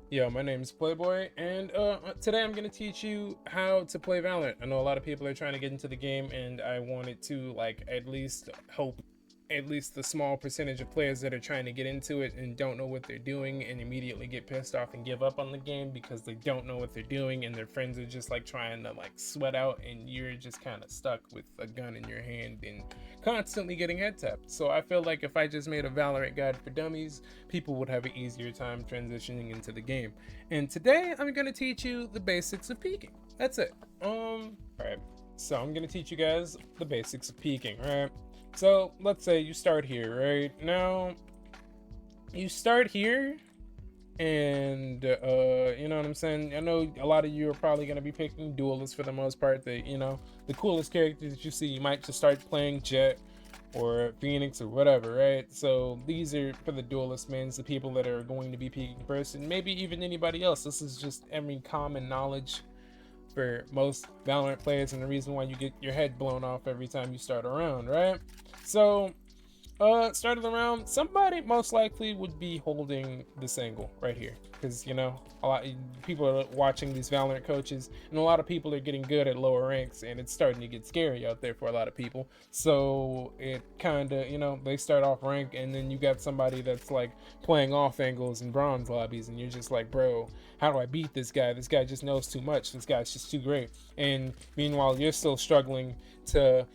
Yo, my name is Playboy, and today I'm gonna teach you how to play Valorant. I know a lot of people are trying to get into the game, and I wanted to like at least help at least the small percentage of players that are trying to get into it and don't know what they're doing and immediately get pissed off and give up on the game because they don't know what they're doing and their friends are just like trying to like sweat out and you're just kind of stuck with a gun in your hand and constantly getting head tapped. So I feel like if I just made a Valorant guide for dummies, people would have an easier time transitioning into the game. And today I'm going to teach you the basics of peeking. That's it. All right. So I'm going to teach you guys the basics of peeking, right? So let's say you start here, right? Now you start here and you know what I'm saying? I know a lot of you are probably going to be picking duelists for the most part. The coolest characters that you see, you might just start playing Jet or Phoenix or whatever, right? So these are for the duelist mains, the people that are going to be peeking first, and maybe even anybody else. This is just every common knowledge for most Valorant players, and the reason why you get your head blown off every time you start a round, right? So start of the round, somebody most likely would be holding this angle right here, because a lot of people are watching these Valorant coaches, and a lot of people are getting good at lower ranks, and it's starting to get scary out there for a lot of people. So it kind of, they start off rank, and then you got somebody that's like playing off angles in bronze lobbies, and you're just like, bro, how do I beat this guy? This guy just knows too much. This guy's just too great. And meanwhile, you're still struggling to,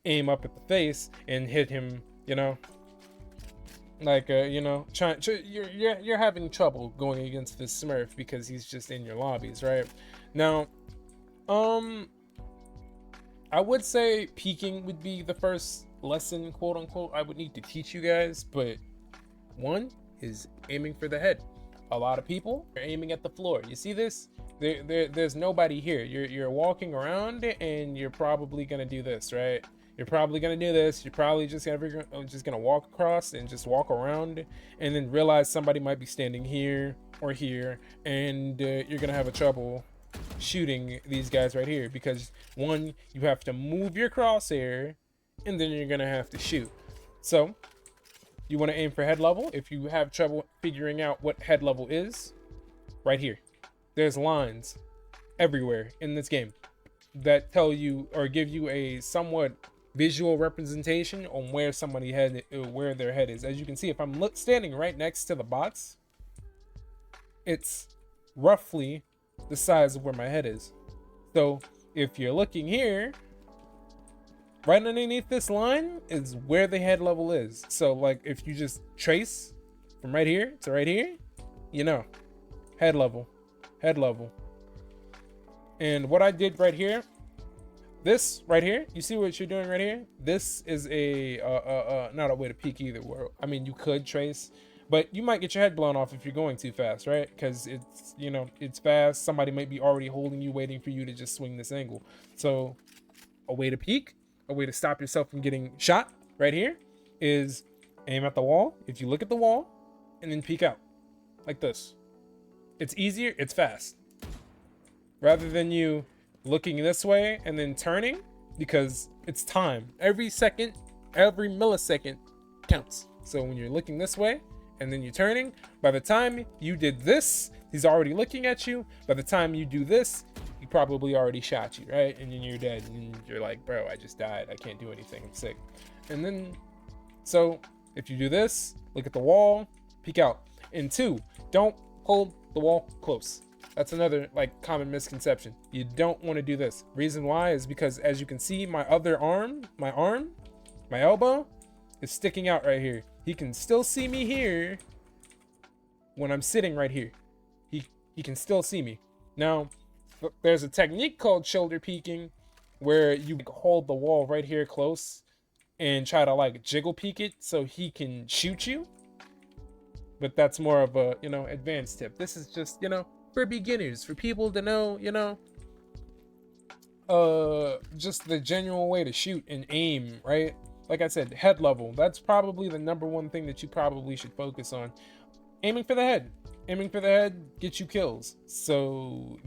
aim up at the face and hit him, you're having trouble going against this Smurf because he's just in your lobbies, right? Now, I would say peeking would be the first lesson, quote unquote, I would need to teach you guys, but one is aiming for the head. A lot of people are aiming at the floor. You see this? There's nobody here. You're walking around and you're probably gonna do this, right? You're probably gonna do this. You're probably just gonna walk across and just walk around, and then realize somebody might be standing here or here, and you're gonna have a trouble shooting these guys right here because one, you have to move your crosshair, and then you're gonna have to shoot. So you want to aim for head level. If you have trouble figuring out what head level is, right here, there's lines everywhere in this game that tell you or give you a somewhat visual representation on where where their head is. As you can see, if I'm standing right next to the bots, it's roughly the size of where my head is. So if you're looking here, right underneath this line is where the head level is. So like if you just trace from right here to right here, head level. And what I did right here, this right here, you see what you're doing right here? This is not a way to peek either. I mean, you could trace, but you might get your head blown off if you're going too fast, right? Because it's fast. Somebody might be already holding you, waiting for you to just swing this angle. So a way to peek, a way to stop yourself from getting shot right here is aim at the wall. If you look at the wall and then peek out like this, it's easier, it's fast, rather than you looking this way and then turning, because it's time. Every second, every millisecond counts. So when you're looking this way and then you're turning, by the time you did this, he's already looking at you. By the time you do this, he probably already shot you, right? And then you're dead, and you're like, bro, I just died. I can't do anything. I'm sick. And then, so if you do this, look at the wall, peek out. And two, don't hold the wall close. That's another like common misconception. You don't want to do this. Reason why is because, as you can see, my elbow is sticking out right here. He can still see me here when I'm sitting right here. He can still see me. Now, there's a technique called shoulder peeking where you hold the wall right here close and try to like jiggle peek it so he can shoot you. But that's more of a, advanced tip. This is just, for beginners, for people to know, just the genuine way to shoot and aim, right? Like I said, head level. That's probably the number one thing that you probably should focus on. Aiming for the head. Aiming for the head gets you kills. So,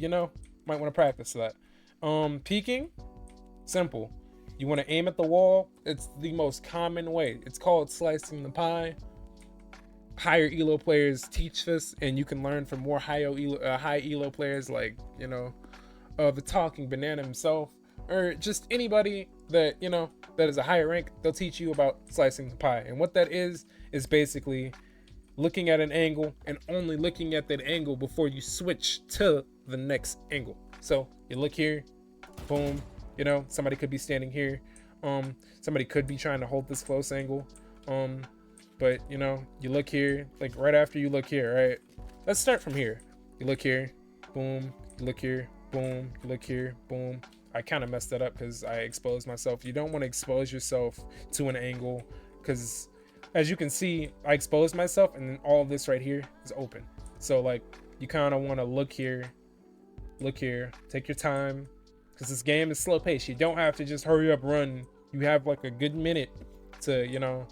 might want to practice that. Peeking, simple. You want to aim at the wall. It's the most common way. It's called slicing the pie. higher elo players teach this, and you can learn from more high elo players, like, you know, the talking banana himself, or just anybody that, you know, that is a higher rank. They'll teach you about slicing the pie, and what that is basically looking at an angle and only looking at that angle before you switch to the next angle. So you look here, boom, you know, somebody could be standing here, somebody could be trying to hold this close angle, but you know, you look here, like right after you look here, right? Let's start from here. You look here, boom, you look here, boom, you look here, boom. I kind of messed that up because I exposed myself. You don't want to expose yourself to an angle, because as you can see, I exposed myself and then all of this right here is open. So like, you kind of want to look here, take your time, because this game is slow paced. You don't have to just hurry up, run. You have like a good minute to, you know,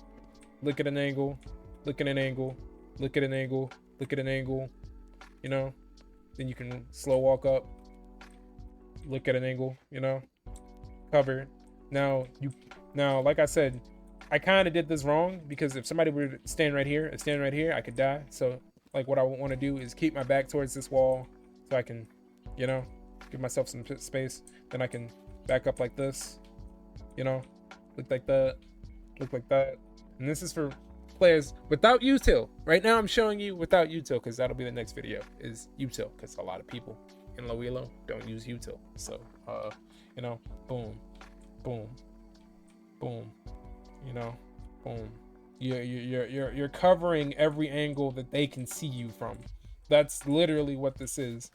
look at an angle, look at an angle, look at an angle, look at an angle, you know, then you can slow walk up, look at an angle, you know, cover. Now, like I said, I kind of did this wrong, because if somebody were to stand right here, I could die. So like, what I want to do is keep my back towards this wall so I can, you know, give myself some space. Then I can back up like this, you know, look like that, look like that. And this is for players without util. Right now I'm showing you without util, because that'll be the next video, is util, because a lot of people in low elo don't use util. So you know, boom, boom, boom, you know, boom. You're covering every angle that they can see you from. That's literally what this is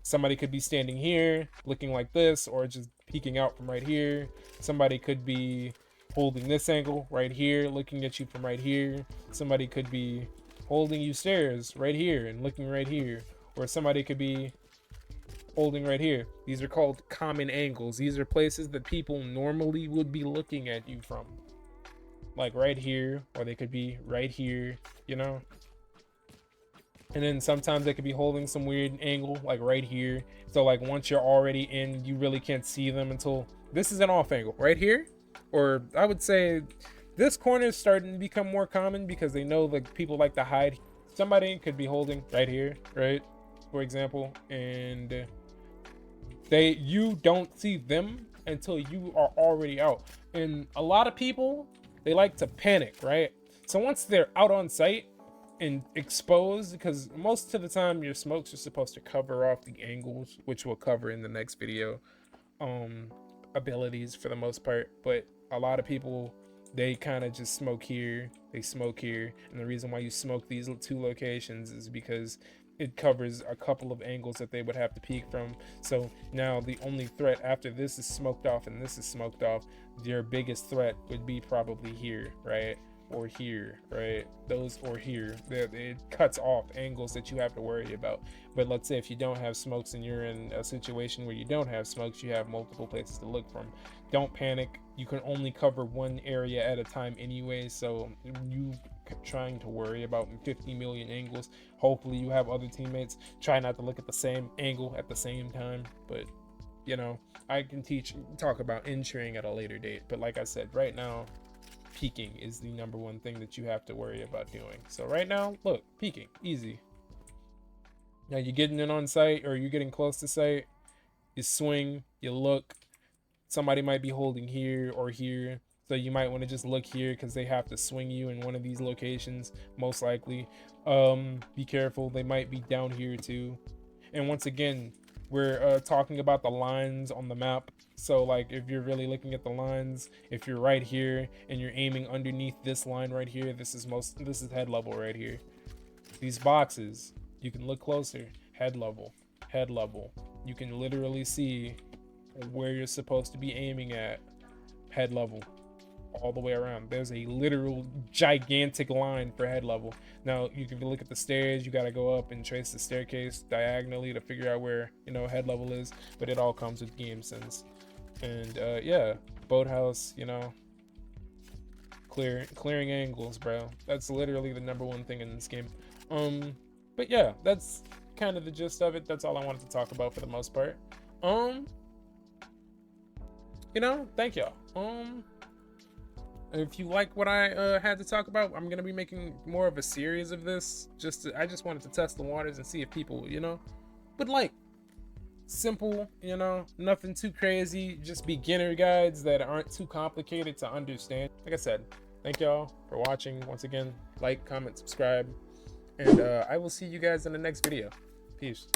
somebody could be standing here looking like this, or just peeking out from right here. Somebody could be holding this angle right here, looking at you from right here. Somebody could be holding you stairs right here and looking right here, or somebody could be holding right here. These are called common angles. These are places that people normally would be looking at you from, like right here, or they could be right here, you know. And then sometimes they could be holding some weird angle, like right here. So like, once you're already in, you really can't see them until this is an off angle right here. Or I would say this corner is starting to become more common, because they know like people like to hide. Somebody could be holding right here, right, for example, and you don't see them until you are already out. And a lot of people, they like to panic, right? So once they're out on site and exposed, because most of the time your smokes are supposed to cover off the angles, which we'll cover in the next video, abilities for the most part. But a lot of people, they kind of just smoke here, they smoke here, and the reason why you smoke these two locations is because it covers a couple of angles that they would have to peek from. So now the only threat after this is smoked off and this is smoked off, your biggest threat would be probably here, right? Or here, right? Those, or here. It cuts off angles that you have to worry about. But let's say if you don't have smokes and you're in a situation where you don't have smokes, you have multiple places to look from. Don't panic. You can only cover one area at a time anyway, so you trying to worry about 50 million angles. Hopefully you have other teammates. Try not to look at the same angle at the same time. But you know, I can talk about entering at a later date. But like I said, right now, peeking is the number one thing that you have to worry about doing. So right now, look, peeking, easy. Now you're getting in on site, or you're getting close to site, you swing, you look, somebody might be holding here or here, so you might want to just look here, because they have to swing you in one of these locations, most likely. Be careful, they might be down here too. And once again, we're talking about the lines on the map. So like, if you're really looking at the lines, if you're right here and you're aiming underneath this line right here, this is head level right here. These boxes, you can look closer, head level. You can literally see where you're supposed to be aiming at, head level, all the way around. There's a literal gigantic line for head level. Now you can look at the stairs, you got to go up and trace the staircase diagonally to figure out where, you know, head level is, but it all comes with game sense. And yeah, boathouse, you know, clearing angles, bro. That's literally the number one thing in this game. But yeah, that's kind of the gist of it. That's all I wanted to talk about for the most part. You know, thank y'all. If you like what I had to talk about, I'm gonna be making more of a series of this. I just wanted to test the waters and see if people, would like simple, nothing too crazy, just beginner guides that aren't too complicated to understand. Like I said, thank y'all for watching. Once again, like, comment, subscribe, and I will see you guys in the next video. Peace.